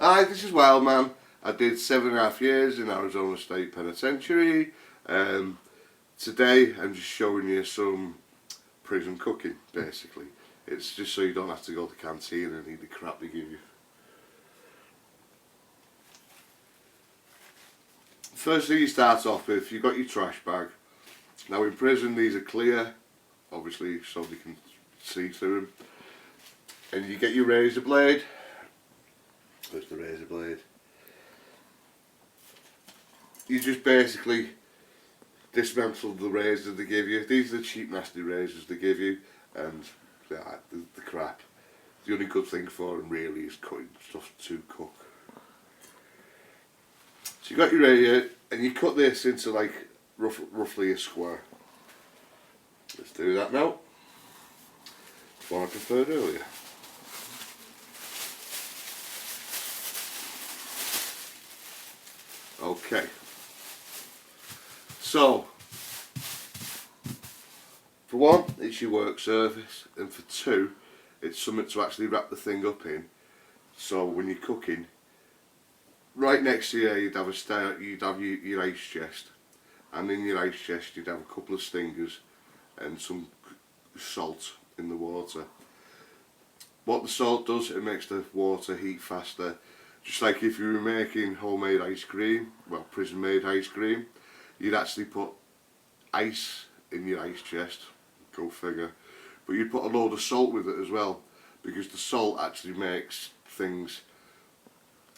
Hi, this is Wild Man. I did 7.5 years in Arizona State Penitentiary. Today I'm just showing you some prison cooking, basically. It's just so you don't have to go to the canteen and eat the crap they give you. First thing you start off with, you've got your trash bag. Now in prison these are clear, obviously, so they can see through them. And you get your razor blade. There's the razor blade. You just basically dismantle the razors they give you. These are the cheap nasty razors they give you, and the crap. The only good thing for them really is cutting stuff to cook. So you got your razor and you cut this into like roughly a square. Let's do that now. That's what I preferred earlier. Okay, so for one, it's your work surface, and for two, it's something to actually wrap the thing up in. So when you're cooking, right next to you, you'd have your ice chest, and in your ice chest you'd have a couple of stingers and some salt in the water. What the salt does, it makes the water heat faster. Just like if you were making homemade ice cream, well, prison made ice cream, you'd actually put ice in your ice chest, go figure, but you'd put a load of salt with it as well, because the salt actually makes things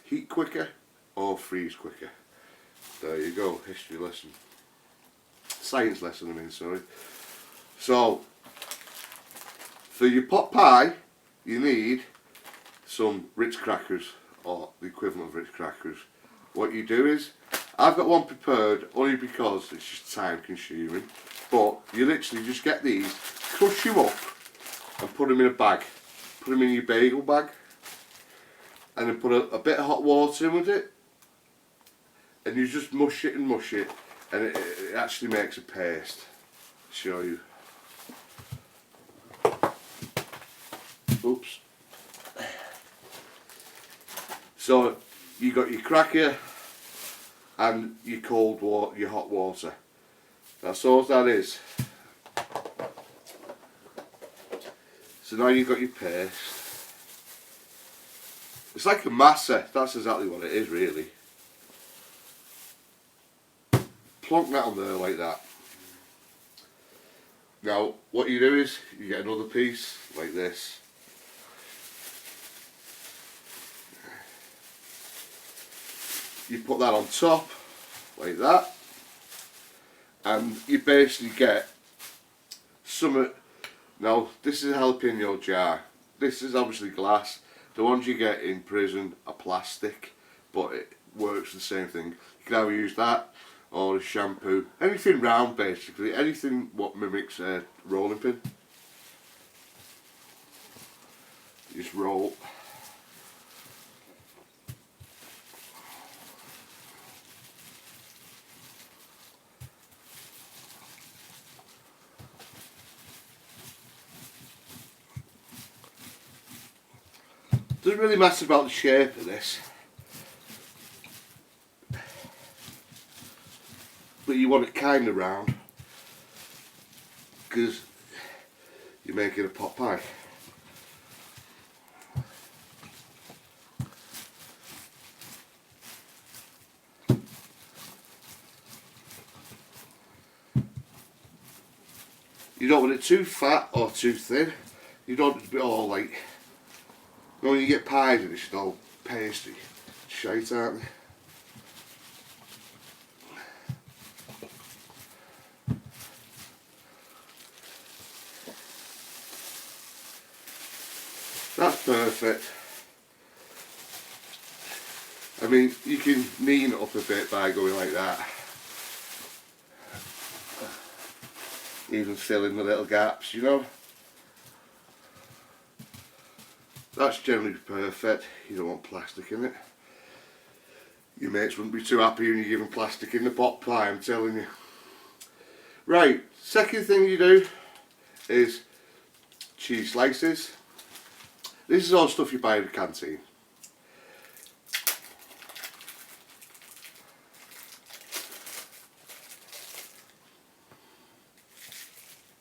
heat quicker or freeze quicker. There you go, history lesson. Science lesson, I mean, sorry. So, for your pot pie, you need some Ritz crackers, or the equivalent of Ritz crackers. What you do is, I've got one prepared only because it's just time consuming, but you literally just get these, crush them up and put them in a bag. Put them in your bagel bag and then put a bit of hot water in with it, and you just mush it and it actually makes a paste. I'll show you. Oops. So you got your cracker and your cold water, your hot water. That's all that is. So now you've got your paste. It's like a masa, that's exactly what it is really. Plonk that on there like that. Now what you do is, you get another piece like this. You put that on top, like that, and you basically get some. Now this is a jalapeno jar. This is obviously glass. The ones you get in prison are plastic, but it works the same thing. You can either use that or a shampoo, anything round basically, anything what mimics a rolling pin. You just roll. Doesn't really matter about the shape of this, but you want it kind of round because you're making a pot pie. You don't want it too fat or too thin. You don't want it to be all like, you know, when you get pies and it's just all pasty shite, aren't they? That's perfect. I mean, you can neaten it up a bit by going like that. Even fill in the little gaps, you know. That's generally perfect. You don't want plastic in it. Your mates wouldn't be too happy when you give them plastic in the pot pie, I'm telling you. Right, second thing you do is cheese slices. This is all stuff you buy in the canteen.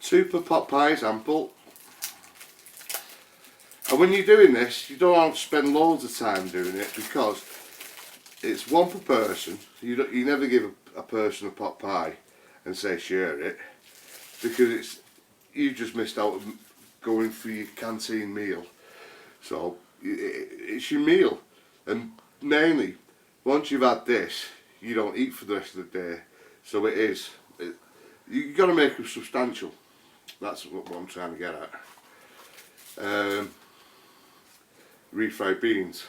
2 per pot pie is ample. And when you're doing this, you don't have to spend loads of time doing it because it's 1 per person. You never give a person a pot pie and say share it, because you just missed out on going for your canteen meal. So it's your meal, and mainly once you've had this, you don't eat for the rest of the day. So you've got to make it substantial. That's what I'm trying to get at. Refried beans.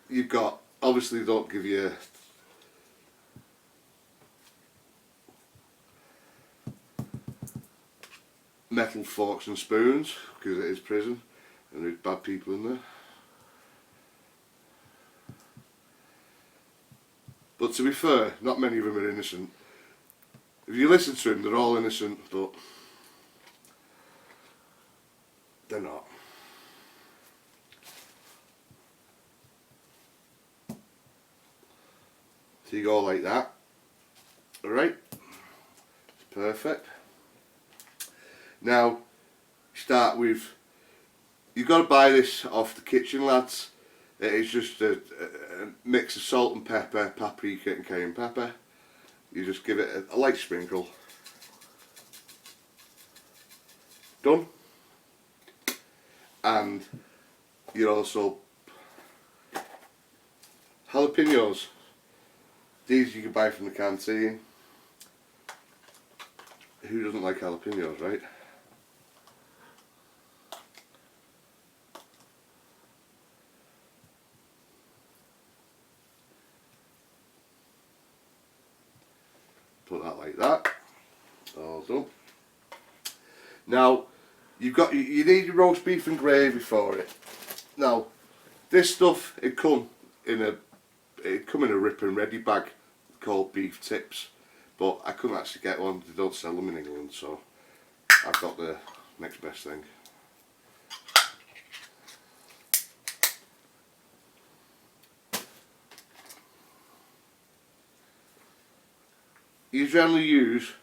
You've got, obviously don't give you metal forks and spoons because it is prison and there's bad people in there. But to be fair, not many of them are innocent. If you listen to them, they're all innocent, but they're not. So you go like that. Alright, perfect. Now, start with, you've got to buy this off the kitchen, lads. It is just a mix of salt and pepper, paprika and cayenne pepper. You just give it a light sprinkle. Done. And you also, jalapenos. These you can buy from the canteen. Who doesn't like jalapenos, right? Put that like that. All done. Now you need your roast beef and gravy for it. Now this stuff it come in a rip and ready bag called beef tips, but I couldn't actually get one. They don't sell them in England, so I've got the next best thing. You generally use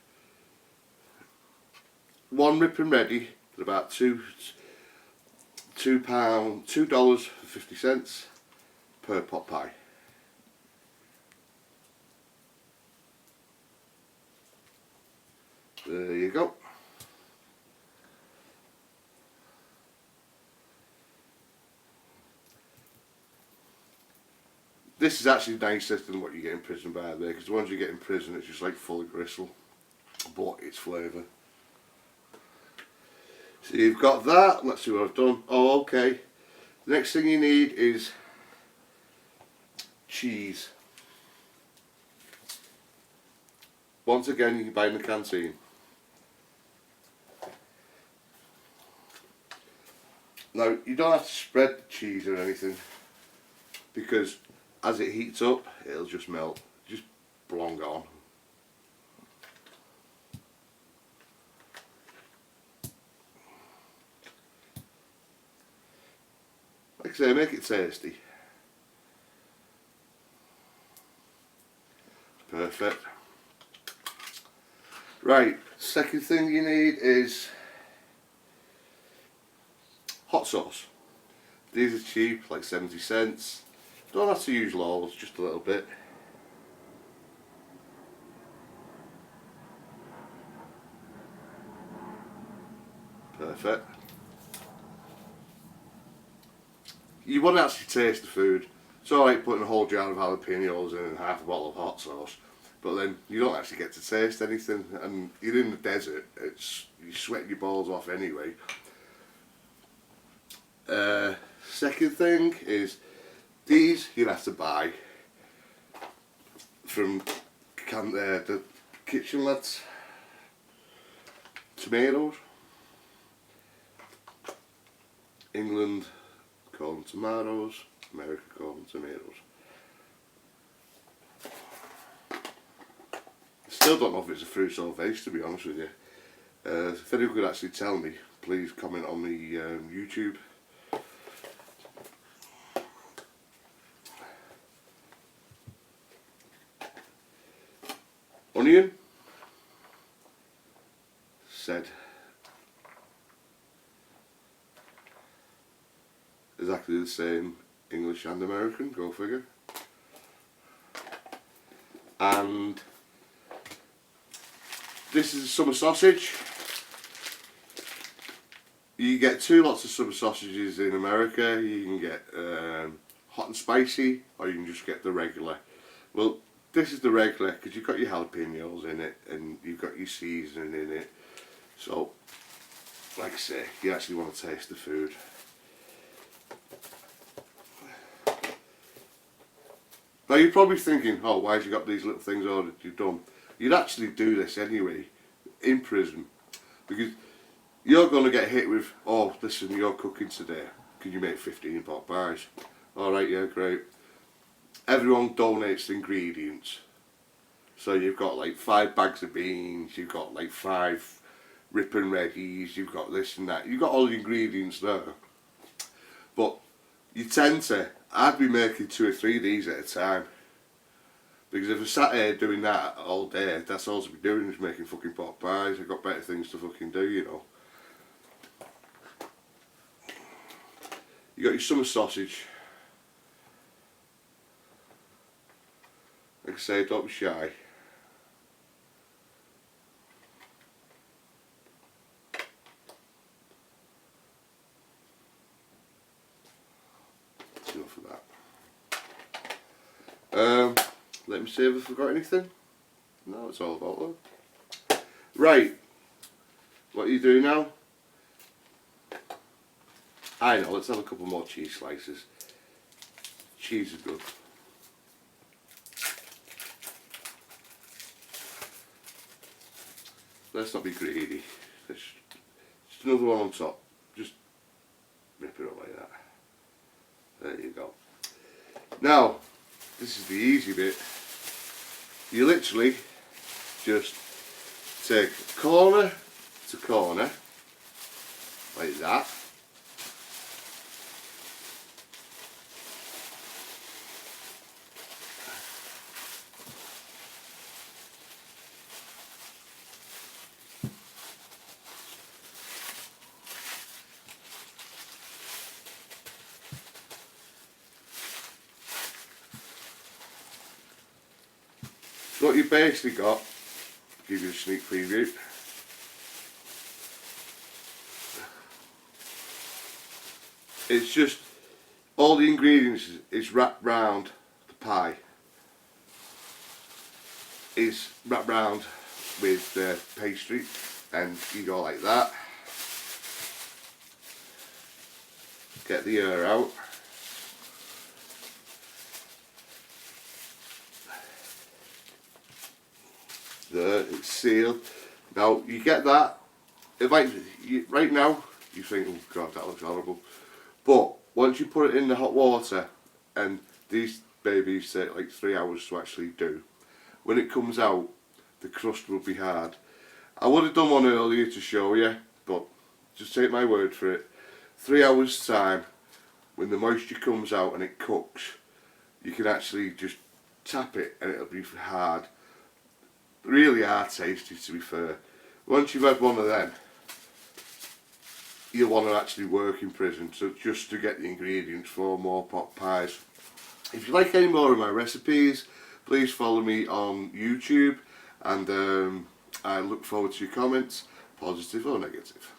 one rip and ready for about $2.50 per pot pie. There you go. This is actually nicer than what you get in prison, by the way, because the ones you get in prison it's just like full of gristle, but it's flavour. So you've got that. Let's see what I've done. Oh, okay. The next thing you need is cheese. Once again, you can buy in the canteen. Now, you don't have to spread the cheese or anything, because as it heats up, it'll just melt. Just blong on. Like I say, make it tasty. Perfect. Right, second thing you need is hot sauce. These are cheap, like 70 cents. Don't have to use loads, just a little bit. Perfect. You want to actually taste the food. It's alright putting a whole jar of jalapenos in and half a bottle of hot sauce, but then you don't actually get to taste anything, and you're in the desert, you sweat your balls off anyway. Second thing is, these you'll have to buy from the kitchen lads. Tomatoes. England call them tomatoes, America call them tomatoes. I still don't know if it's a fruit or veg, to be honest with you. If anyone could actually tell me, please comment on the YouTube. onion. Said exactly the same English and American, go figure. And this is a summer sausage. You get 2 lots of summer sausages in America. You can get hot and spicy, or you can just get the regular. Well, this is the regular because you've got your jalapenos in it and you've got your seasoning in it. So, like I say, you actually want to taste the food. Now you're probably thinking, oh, why have you got these little things ordered you've done? You'd actually do this anyway in prison, because you're going to get hit with, oh, listen, you're cooking today, can you make 15 pot pies? Alright, yeah, great. Everyone donates the ingredients. So you've got like 5 bags of beans, you've got like 5 rip and readies, you've got this and that, you've got all the ingredients there. But you tend to, I'd be making 2 or 3 of these at a time. Because if I sat here doing that all day, that's all I'd be doing, is making fucking pot pies. I've got better things to fucking do, you know. You got your summer sausage. Like I say, don't be shy. That's enough of that. Let me see if I forgot anything. No, it's all about that. Right. What are you doing now? I know, let's have a couple more cheese slices. Cheese is good. Let's not be greedy. Just another one on top. Just rip it up like that. There you go. Now, this is the easy bit. You literally just take corner to corner, like that. So what you basically got, give you a sneak preview. It's just all the ingredients is wrapped round the pie. Is wrapped round with the pastry, and you go like that. Get the air out. There, it's sealed. Now you get that. If right now you think, oh god, that looks horrible. But once you put it in the hot water, and these babies take like 3 hours to actually do, when it comes out, the crust will be hard. I would have done one earlier to show you, but just take my word for it. 3 hours time, when the moisture comes out and it cooks, you can actually just tap it and it'll be hard. Really are tasty, to be fair. Once you've had one of them, you'll want to actually work in prison, so just to get the ingredients for more pot pies. If you like any more of my recipes, please follow me on YouTube, and I look forward to your comments, positive or negative.